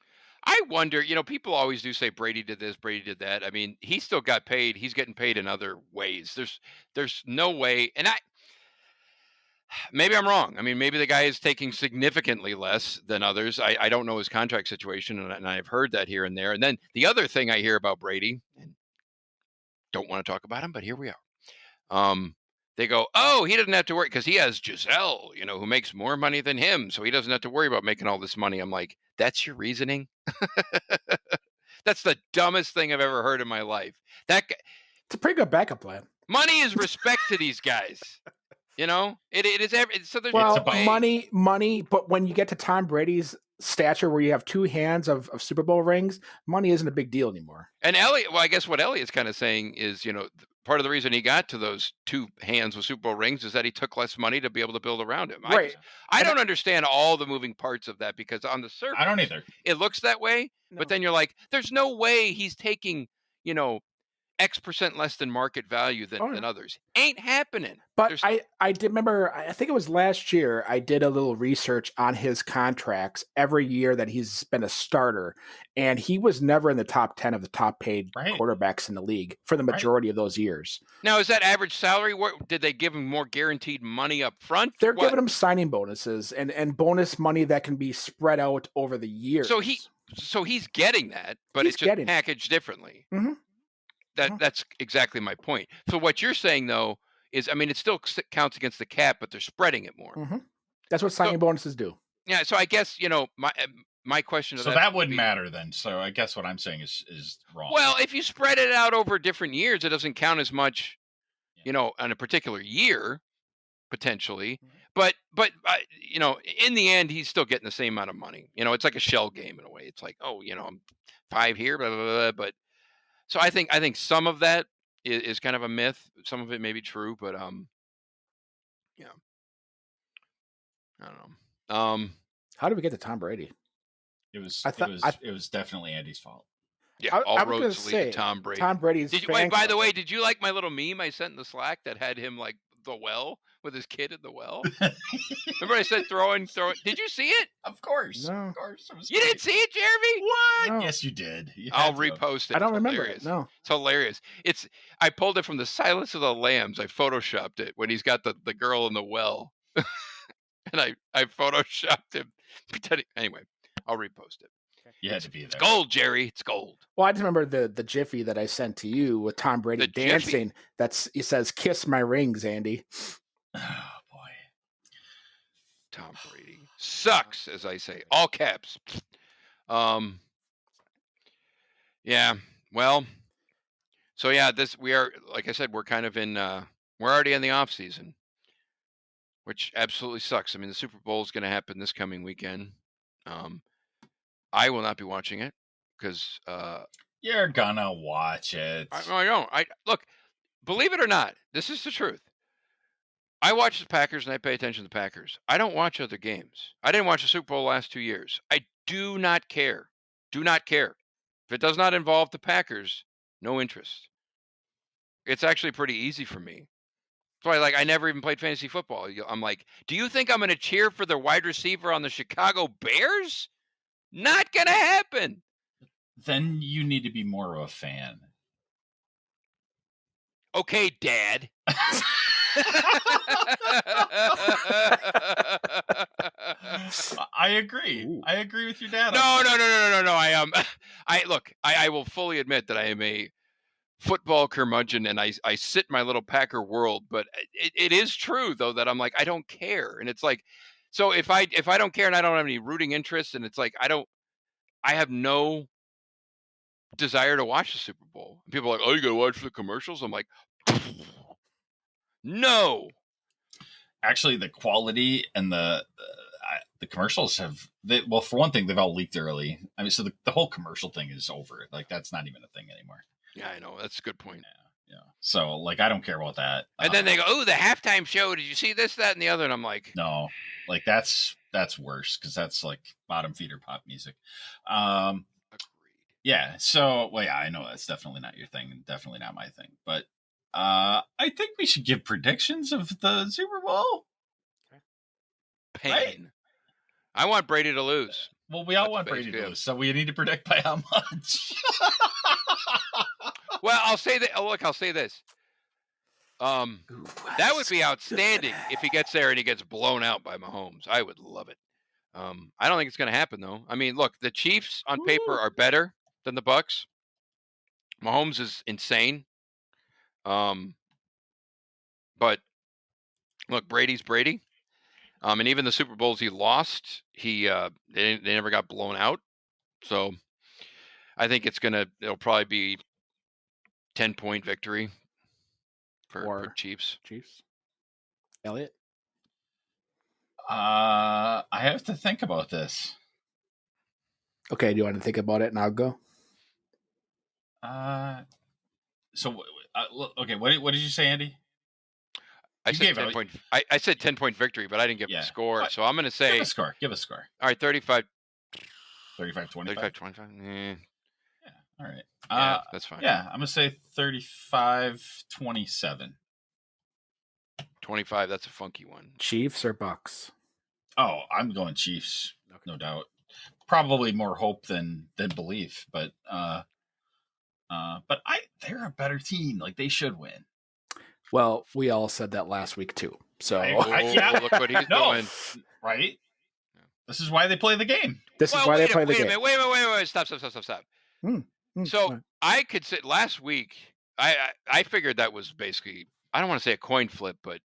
I wonder, people always do say Brady did this, Brady did that. I mean, he still got paid. He's getting paid in other ways. There's no way. And maybe I'm wrong. I mean, maybe the guy is taking significantly less than others. I don't know his contract situation, and I've heard that here and there. And then the other thing I hear about Brady, and don't want to talk about him, but here we are. They go, oh, he doesn't have to worry because he has Giselle, who makes more money than him. So he doesn't have to worry about making all this money. I'm like, that's your reasoning? That's the dumbest thing I've ever heard in my life. It's a pretty good backup plan. Money is respect to these guys. It is. So there's money. But when you get to Tom Brady's stature, where you have two hands of Super Bowl rings, money isn't a big deal anymore. And Elliott, well, I guess what Elliott's kind of saying is, part of the reason he got to those two hands with Super Bowl rings is that he took less money to be able to build around him. Right. I don't understand all the moving parts of that, because on the surface, I don't either. It looks that way, but then you're like, there's no way he's taking, X% less than market value than others. Ain't happening. But I did remember, I think it was last year, I did a little research on his contracts every year that he's been a starter, and he was never in the top 10 of the top paid quarterbacks in the league for the majority of those years. Now, is that average salary? Did they give him more guaranteed money up front? They're giving him signing bonuses and bonus money that can be spread out over the years. So he's getting that, but it's just packaged differently. Mm-hmm. That's exactly my point. So what you're saying, though, is, I mean, it still counts against the cap, but they're spreading it more. Mm-hmm. That's what signing bonuses do. Yeah. So I guess, my question to that wouldn't matter then. So I guess what I'm saying is wrong. Well, if you spread it out over different years, it doesn't count as much, on a particular year, potentially. But in the end, he's still getting the same amount of money. It's like a shell game in a way. It's like, I'm 5 here, blah, blah, blah, but. So I think some of that is kind of a myth. Some of it may be true, but I don't know. How did we get to Tom Brady? It was definitely Andy's fault. Yeah, all roads lead to Tom Brady. Tom Brady's. By the way, did you like my little meme I sent in the Slack that had him like the well with his kid in the well? Remember I said throwing? Did you see it? Of course. No. Of course. You didn't see it, Jeremy? What? No. Yes, you did. I'll repost it. I don't remember it. No. It's hilarious. I pulled it from the Silence of the Lambs. I photoshopped it when he's got the girl in the well. And I photoshopped him pretending. Anyway, I'll repost it. You had to be there. It's gold, Jerry. It's gold. Well, I just remember the Jiffy that I sent to you with Tom Brady dancing. Jiffy? It says, "Kiss my rings, Andy." Oh boy, Tom Brady sucks, as I say, all caps. Yeah. Well. So yeah, we are, like I said, we're kind of in. We're already in the off season, which absolutely sucks. I mean, the Super Bowl is going to happen this coming weekend. I will not be watching it because you're gonna watch it. I don't. Look, believe it or not, this is the truth. I watch the Packers and I pay attention to the Packers. I don't watch other games. I didn't watch the Super Bowl the last 2 years. I do not care. Do not care. If it does not involve the Packers, no interest. It's actually pretty easy for me. So I never even played fantasy football. I'm like, do you think I'm going to cheer for the wide receiver on the Chicago Bears? Not going to happen. Then you need to be more of a fan. Okay, Dad. I agree. Ooh. I agree with your dad. No. I will fully admit that I am a football curmudgeon and I sit in my little Packer world, but it is true though that I'm like, I don't care. And it's like, so if I don't care and I don't have any rooting interest, and it's like, I have no desire to watch the Super Bowl. People are like, oh, you gotta watch the commercials. I'm like, no. Actually, the quality and the commercials well, for one thing, they've all leaked early. I mean, so the whole commercial thing is over. Like, that's not even a thing anymore. Yeah, I know. That's a good point. Yeah. So, like, I don't care about that. And then they go, oh, the halftime show. Did you see this, that, and the other? And I'm like, no, like that's worse because that's like bottom feeder pop music. agreed. Yeah. So, well, yeah, I know that's definitely not your thing, and definitely not my thing. But I think we should give predictions of the Super Bowl. Pain. Right? I want Brady to lose. Well, we all That's want Brady to basically lose, so we need to predict by how much. Well, I'll say that. Oh, look, I'll say this. That would be outstanding if he gets there and he gets blown out by Mahomes. I would love it. I don't think it's going to happen though. I mean, look, the Chiefs on paper are better than the Bucs. Mahomes is insane. But look, Brady's Brady. And even the Super Bowls he lost, they never got blown out. So I think it'll probably be 10-point victory for Chiefs. Elliot? I have to think about this. Okay, do you want to think about it and I'll go? So okay, what did you say, Andy? I said 10-point. I said 10-point victory, but I didn't give the score. So I'm going to say Give a score. All right, 35. 35-25. 35-25. Yeah. All right. Yeah, that's fine. Yeah, I'm going to say 35-27. 25. That's a funky one. Chiefs or Bucs? Oh, I'm going Chiefs, no doubt. Probably more hope than belief, but they're a better team. Like, they should win. Well, we all said that last week too. So yeah. Look what he's doing. Right? This is why they play the game. This is why they play the game. Wait a minute. Stop. So I could say last week, I figured that was basically, I don't want to say a coin flip, but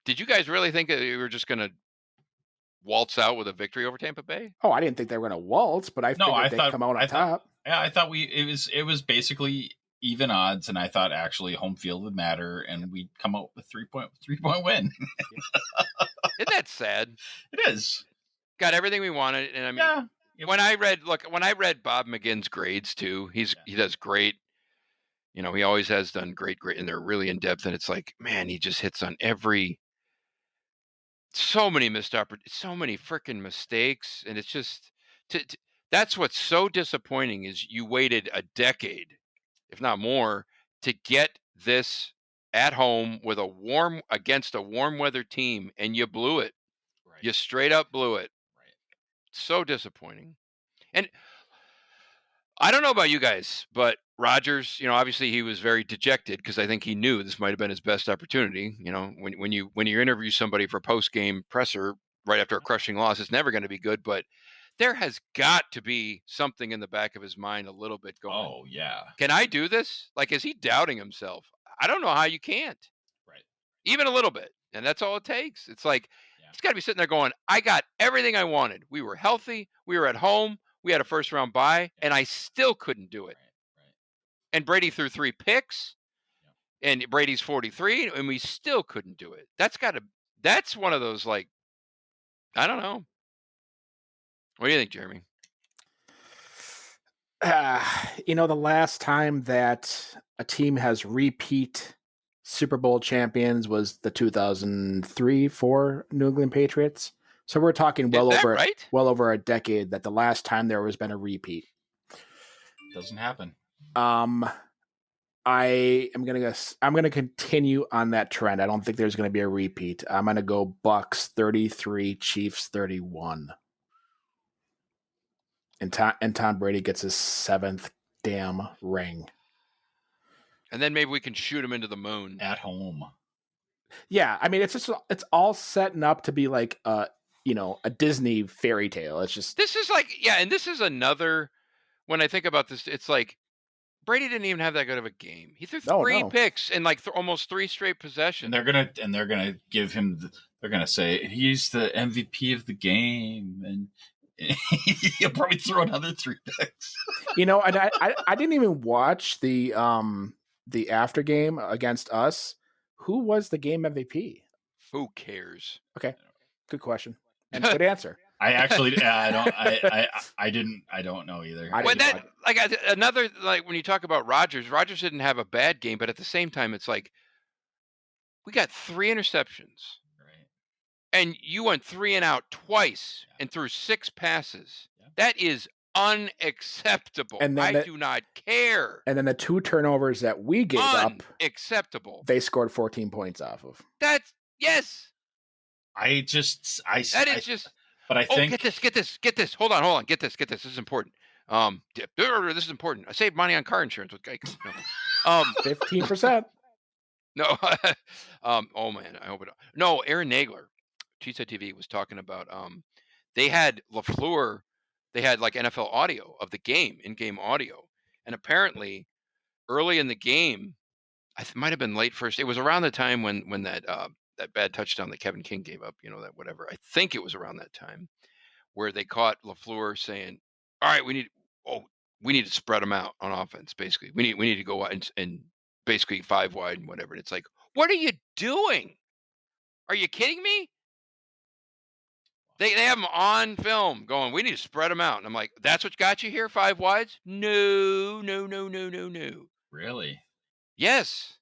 did you guys really think that we were just going to waltz out with a victory over Tampa Bay? Oh, I didn't think they were going to waltz, but I figured they'd come out on top. Yeah, I thought it was basically even odds, and I thought actually home field would matter, and we'd come out with 3-point win. Isn't that sad? It is. Got everything we wanted, and I mean, when I read Bob McGinn's grades too, he does great. You know, he always has done great, and they're really in depth. And it's like, man, he just hits on so many missed opportunities, so many freaking mistakes, and it's just that's what's so disappointing is you waited a decade, if not more, to get this at home with against a warm weather team, and you blew it. Right. You straight up blew it. Right. So disappointing. And I don't know about you guys, but Rodgers, you know, obviously he was very dejected because I think he knew this might have been his best opportunity. You know, when you interview somebody for post-game presser right after a crushing loss, it's never going to be good. But there has got to be something in the back of his mind a little bit going, oh, yeah. Can I do this? Like, is he doubting himself? I don't know how you can't. Right. Even a little bit. And that's all it takes. It's like, He's got to be sitting there going, I got everything I wanted. We were healthy. We were at home. We had a first-round bye, and I still couldn't do it. Right. And Brady threw 3 picks, and Brady's 43, and we still couldn't do it. That's one of those, like, I don't know. What do you think, Jeremy? You know, the last time that a team has repeat Super Bowl champions was the 2003-04 New England Patriots. So we're talking well over a decade that the last time there has been a repeat. Doesn't happen. I'm gonna continue on that trend. I don't think there's gonna be a repeat. I'm gonna go Bucs 33, Chiefs 31. And Tom Brady gets his 7th damn ring. And then maybe we can shoot him into the moon at home. Yeah, I mean it's all setting up to be like a Disney fairy tale. It's just this is like and this is another. When I think about this, it's like Brady didn't even have that good of a game. He threw 3 picks in like almost 3 straight possessions. And they're gonna give him. They're gonna say he's the MVP of the game, and he'll probably throw another 3 picks. And I didn't even watch the after game against us. Who was the game MVP? Who cares? Okay, good question and good answer. I actually, I don't know either. When that, like another, like when you talk about Rodgers didn't have a bad game, but at the same time, it's like we got 3 interceptions, right? And you went 3 and out twice and threw 6 passes. Yeah. That is unacceptable. And I do not care. And then the 2 turnovers that we gave up, unacceptable. They scored 14 points off of. That's yes. That is just. But I think get this. Hold on. Get this. This is important. This is important. I saved money on car insurance with Geico. No. 15%. No. Oh man, I hope it. No, Aaron Nagler, Cheesehead TV was talking about. They had Lefleur. They had like NFL audio of the game, in-game audio, and apparently, early in the game, it might have been late first. It was around the time when that bad touchdown that Kevin King gave up, that whatever. I think it was around that time where they caught Lefleur saying, "All right, we need to spread them out on offense. Basically, we need to go out and basically 5 wide and whatever." And it's like, what are you doing? Are you kidding me? They have them on film going, we need to spread them out. And I'm like, that's what got you here, 5 wides? No. Really? Yes.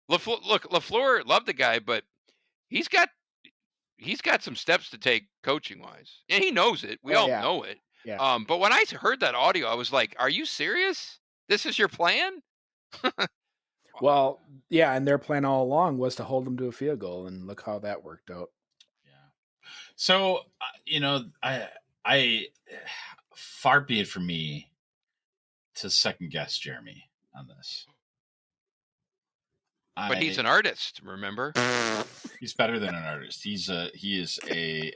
Lefleur, loved the guy, but he's got some steps to take coaching wise, and he knows it. We all know it. Yeah. But when I heard that audio, I was like, "Are you serious? This is your plan?" Well, yeah, and their plan all along was to hold them to a field goal, and look how that worked out. Yeah. So I far be it from me to second guess Jeremy on this. But he's an artist, remember? He's better than an artist. He is a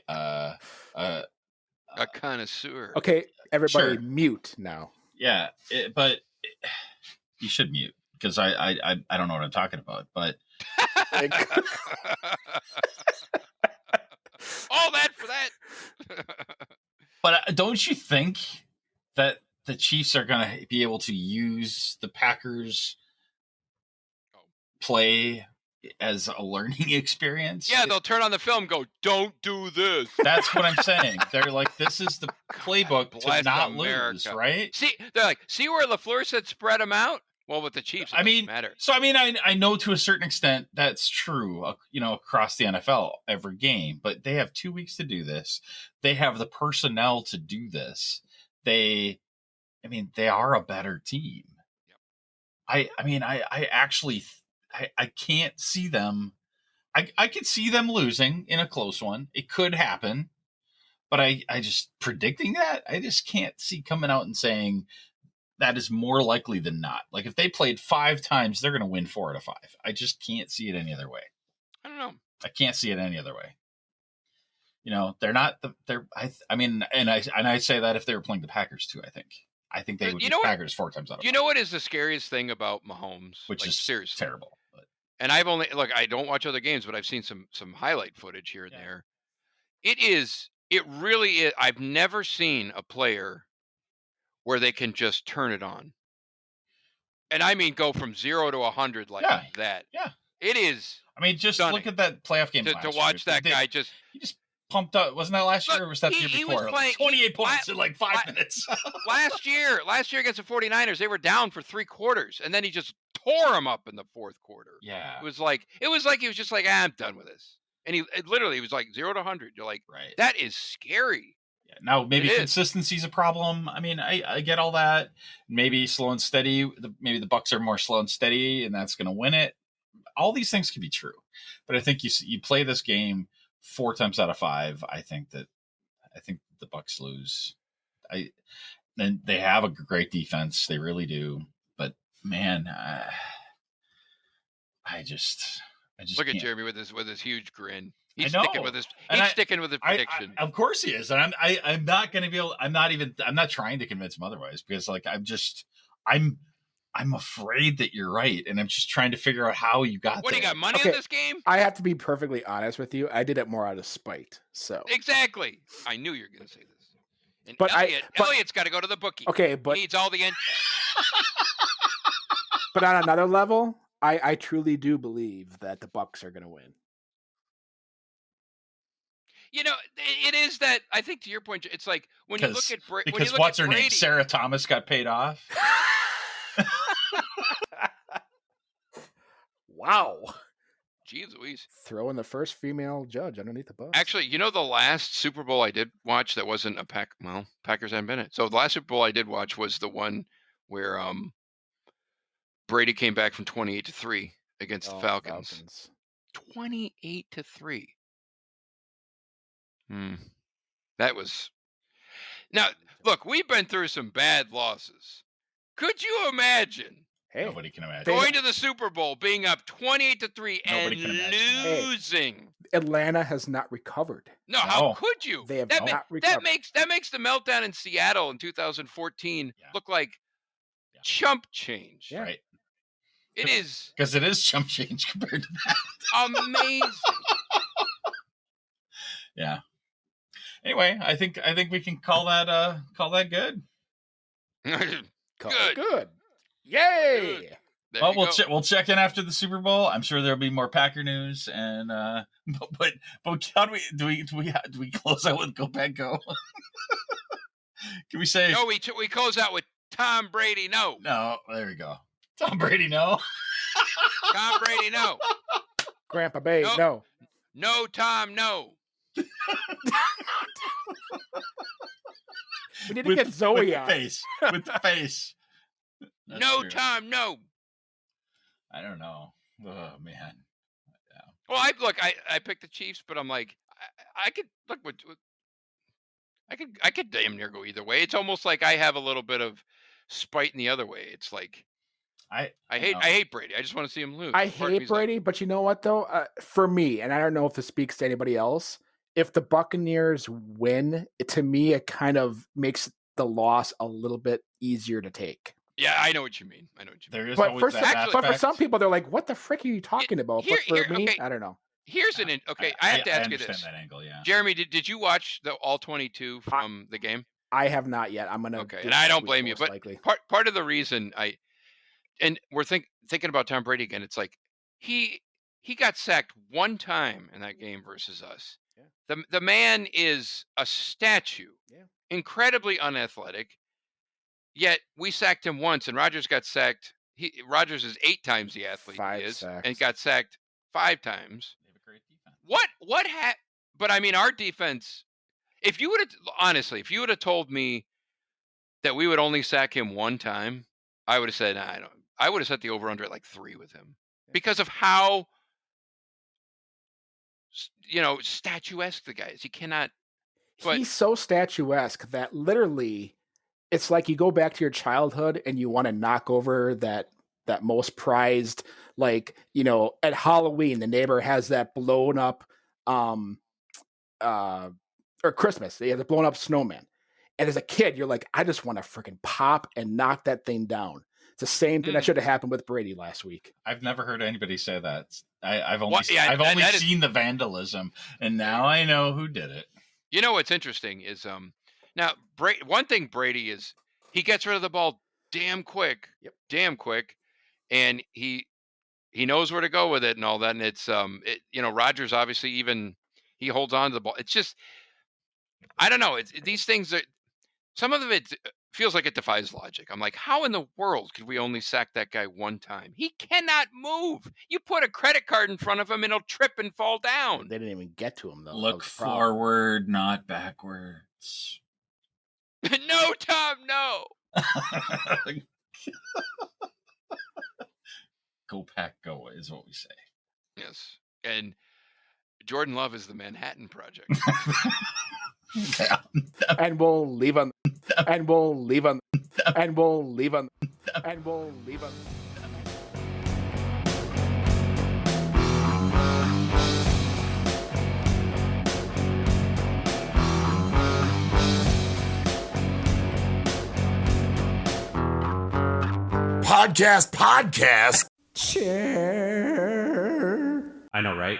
connoisseur. Okay, everybody mute now. Yeah, but you should mute because I don't know what I'm talking about. But all that for that. But don't you think that the Chiefs are going to be able to use the Packers play as a learning experience? Yeah, they'll turn on the film and go, "Don't do this." That's what I'm saying. They're like, this is the playbook to not lose, right? They're like, see where Lefleur said spread them out? Well, with the Chiefs, it doesn't matter. So, I know to a certain extent that's true, across the NFL every game, but they have 2 weeks to do this. They have the personnel to do this. They are a better team. Yep. I actually I can't see them. I could see them losing in a close one. It could happen, but I just predicting that I just can't see coming out and saying that is more likely than not. Like if they played 5 times, they're going to win 4 out of 5. I just can't see it any other way. I don't know. I can't see it any other way. They're not. I say that if they were playing the Packers too. I think they would beat the Packers 4 times out of 5. You know what is the scariest thing about Mahomes? Which is seriously terrible. And I've only I don't watch other games, but I've seen some highlight footage here and there. It really is. I've never seen a player where they can just turn it on. And I mean go from 0 to 100 like that. Yeah. It is. Just look at that playoff game to watch that guy just he just pumped up. Wasn't that last year or was that the year before? Was playing, 28 points in like 5 minutes. last year against the 49ers, they were down for 3 quarters, and then he just tore them up in the 4th quarter. Yeah. It was like he was just like, I'm done with this. And he literally was like 0 to 100. You're like, right. That is scary. Now, maybe consistency is a problem. I mean, I get all that. Maybe slow and steady. Maybe the Bucs are more slow and steady, and that's going to win it. All these things can be true, but I think you play this game 4 times out of 5. I think the Bucs lose. Then they have a great defense. They really do. But man, I just look at can't. Jeremy with his huge grin. He's I know. sticking with his prediction. Of course he is, and I'm not going to be able. I'm not trying to convince him otherwise, because like I'm afraid that you're right, and I'm just trying to figure out how you got. What, there. do you got money on this game? I have to be perfectly honest with you. I did it more out of spite. So exactly, I knew you were going to say this. And but Elliot's got to go to the bookie. Okay, but he needs all the intel. But on another level, I truly do believe that the Bucs are going to win. You know, it is that, I think to your point, it's like when you look at Brady. Because what's her name? Sarah Thomas got paid off. Wow. Jeez Louise. Throwing the first female judge underneath the bus. Actually, you know, the last Super Bowl I did watch that wasn't a Packers hadn't been it. So the last Super Bowl I did watch was the one where Brady came back from 28-3 against the Falcons. 28-3. That was. Now, look, we've been through some bad losses. Could you imagine? Hey, nobody can imagine going to the Super Bowl, being up 28-3 and losing. Hey, Atlanta has not recovered. No, how could you? They have not recovered. That makes the meltdown in Seattle in 2014 look like chump change. Yeah. Right. It is. Because it is chump change compared to that. Amazing. Yeah. Anyway, I think we can call that good. Good. Yay! Good. Well, we'll check in after the Super Bowl. I'm sure there'll be more Packer news, and but how do we close out with Go Pack Go? Can we say no? We close out with Tom Brady. No. There we go. Tom Brady. No. Tom Brady. No. Grandpa Babe. No. No, Tom. No. We need to get Zoe on. With the face. That's no, true. Tom, no. I don't know. Oh man. Yeah. Well, I picked the Chiefs, but I'm like, I could look what I could damn near go either way. It's almost like I have a little bit of spite in the other way. It's like I hate Brady. I just want to see him lose. I hate Brady, but you know what though? For me, and I don't know if this speaks to anybody else, if the Buccaneers win, to me it kind of makes the loss a little bit easier to take. Yeah, I know what you mean. There is but for some people, they're like, "What the frick are you talking about?" But for me, okay. I don't know. Here's I have to ask you this. That angle, yeah. Jeremy, did you watch the all 22 from the game? I have not yet. I'm gonna. Okay, and I don't blame you. But likely. part of the reason we're thinking about Tom Brady again. It's like he got sacked one time in that game versus us. Yeah. The man is a statue. Yeah. Incredibly unathletic. Yet we sacked him once, and Rodgers got sacked. Rodgers is 8 times the athlete he is, and got sacked 5 times. They have a great defense. What But I mean, our defense. If you would have told me that we would only sack him one time, I would have said, nah, I would have set the over/under at like 3 with him because of how statuesque the guy is. He cannot. But he's so statuesque that literally. It's like you go back to your childhood and you want to knock over that most prized, like, at Halloween, the neighbor has that blown up, or Christmas, they have the blown up snowman. And as a kid, you're like, I just want to freaking pop and knock that thing down. It's the same thing that should have happened with Brady last week. I've never heard anybody say that. I've only seen the vandalism, and now I know who did it. You know what's interesting is now, one thing Brady is, he gets rid of the ball damn quick, and he knows where to go with it and all that. And it's Rodgers obviously he holds on to the ball. It's just, I don't know. It's these things that some of it feels like it defies logic. I'm like, how in the world could we only sack that guy one time? He cannot move. You put a credit card in front of him and he'll trip and fall down. They didn't even get to him though. Look forward, not backward. No, Tom, no. Go Pack, go is what we say. Yes, and Jordan Love is the Manhattan Project. And we'll leave on. Podcast. Chair. I know, right?